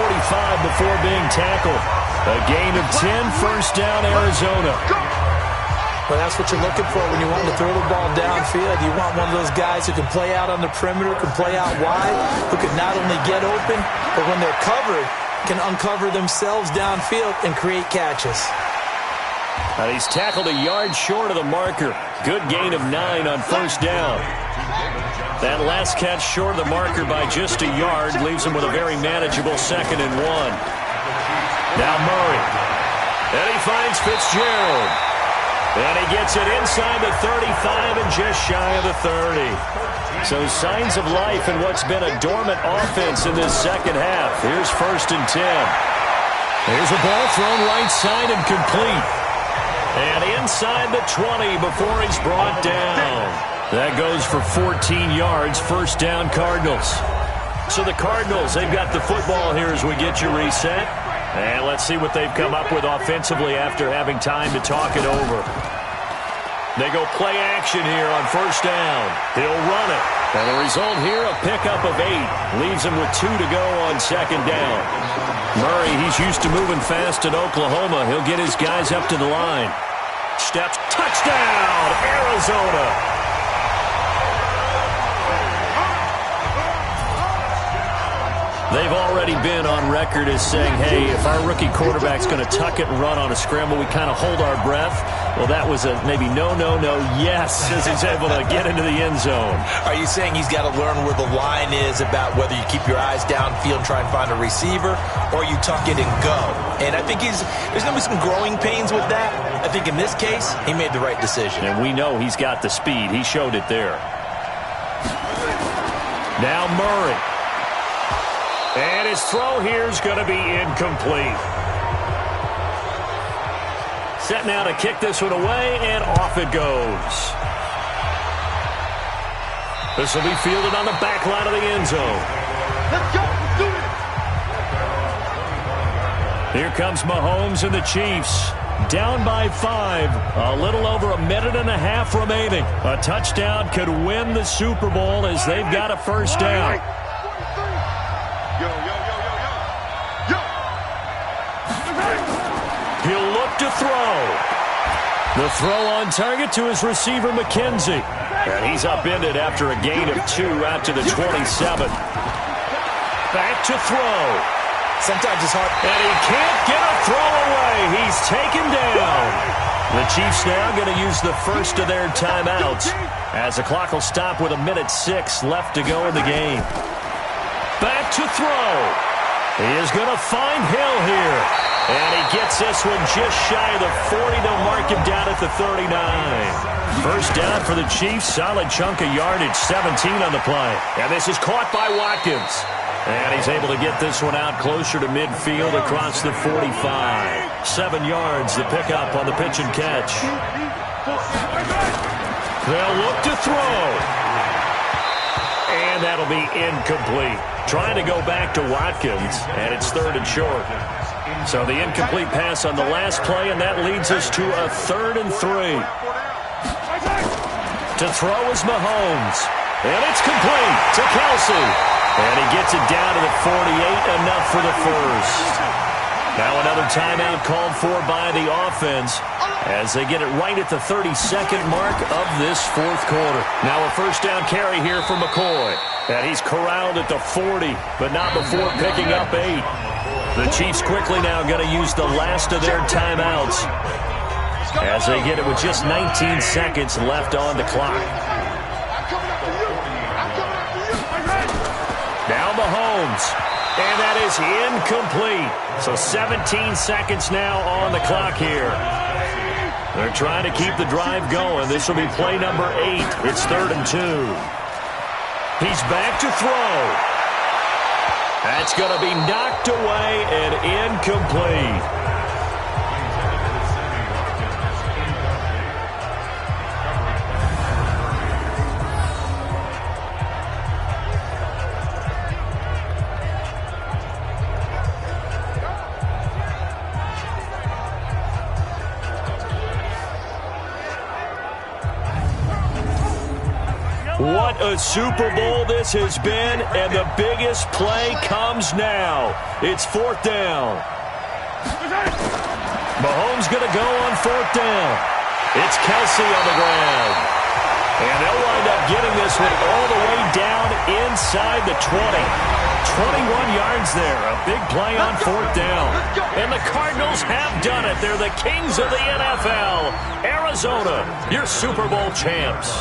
before being tackled. A gain of 10, first down, Arizona. Well, that's what you're looking for when you want to throw the ball downfield. You want one of those guys who can play out on the perimeter, can play out wide, who can not only get open, but when they're covered, can uncover themselves downfield and create catches. And he's tackled a yard short of the marker. Good gain of 9 on first down. That last catch short of the marker by just a yard leaves him with a very manageable 2nd and 1. Now Murray. And he finds Fitzgerald. And he gets it inside the 35 and just shy of the 30. So signs of life in what's been a dormant offense in this second half. Here's 1st and 10. Here's a ball thrown right side and complete. And inside the 20 before he's brought down. That goes for 14 yards, first down Cardinals. So the Cardinals, they've got the football here as we get you reset. And let's see what they've come up with offensively after having time to talk it over. They go play action here on first down. He'll run it. And the result here, a pickup of 8. Leaves him with 2 to go on 2nd down. Murray, he's used to moving fast in Oklahoma. He'll get his guys up to the line. Steps, touchdown, Arizona. They've already been on record as saying, hey, if our rookie quarterback's going to tuck it and run on a scramble, we kind of hold our breath. Well, that was a maybe no, yes, as he's able to get into the end zone. Are you saying he's got to learn where the line is about whether you keep your eyes downfield and try and find a receiver, or you tuck it and go? And I think there's going to be some growing pains with that. I think in this case, he made the right decision. And we know he's got the speed. He showed it there. Now Murray. And his throw here is going to be incomplete. Set now to kick this one away, and off it goes. This will be fielded on the back line of the end zone. Let's go. Let's do it. Here comes Mahomes and the Chiefs. Down by 5. A little over a minute and a half remaining. A touchdown could win the Super Bowl as they've got a first down. He'll look to throw. The throw on target to his receiver, McKenzie. And he's upended after a gain of 2 out to the 27. Back to throw. Sometimes it's hard. And he can't get a throw away. He's taken down. The Chiefs now going to use the first of their timeouts as the clock will stop with 1:06 left to go in the game. Back to throw. He is going to find Hill here. And he gets this one just shy of the 40. They'll mark him down at the 39. First down for the Chiefs. Solid chunk of yardage. 17 on the play. And this is caught by Watkins. And he's able to get this one out closer to midfield across the 45. 7 yards, the pickup on the pitch and catch. They'll look to throw. And that'll be incomplete. Trying to go back to Watkins, and it's 3rd and short. So the incomplete pass on the last play, and that leads us to a 3rd and 3. To throw is Mahomes. And it's complete to Kelsey. And he gets it down to the 48, enough for the first. Now another timeout called for by the offense as they get it right at the 32nd mark of this 4th quarter. Now a first down carry here for McCoy. And he's corralled at the 40, but not before picking up 8. The Chiefs quickly now going to use the last of their timeouts as they get it with just 19 seconds left on the clock. Now Mahomes, and that is incomplete. So 17 seconds now on the clock here. They're trying to keep the drive going. This will be play number 8. It's 3rd and 2. He's back to throw. That's going to be knocked away and incomplete. What a Super Bowl this has been, and the biggest play comes now. It's 4th down. Mahomes going to go on 4th down. It's Kelsey on the ground. And they'll wind up getting this one all the way down inside the 20. 21 yards there. A big play on 4th down. And the Cardinals have done it. They're the kings of the NFL. Arizona, your Super Bowl champs.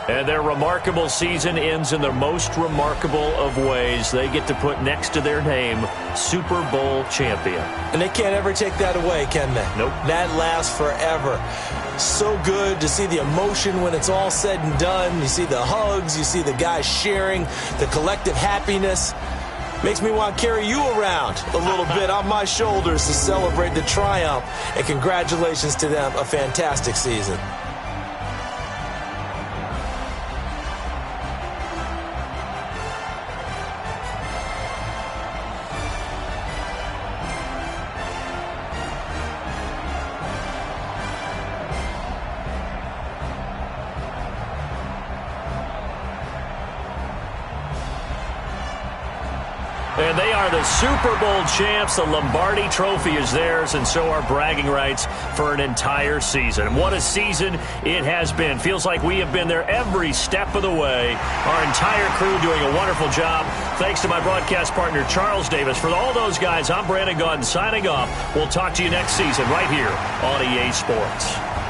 And their remarkable season ends in the most remarkable of ways. They get to put next to their name, Super Bowl champion. And they can't ever take that away, can they? Nope. That lasts forever. So good to see the emotion when it's all said and done. You see the hugs. You see the guys sharing, the collective happiness. Makes me want to carry you around a little bit on my shoulders to celebrate the triumph. And congratulations to them. A fantastic season. And they are the Super Bowl champs. The Lombardi Trophy is theirs, and so are bragging rights for an entire season. What a season it has been. Feels like we have been there every step of the way. Our entire crew doing a wonderful job. Thanks to my broadcast partner, Charles Davis. For all those guys, I'm Brandon Gaudin signing off. We'll talk to you next season right here on EA Sports.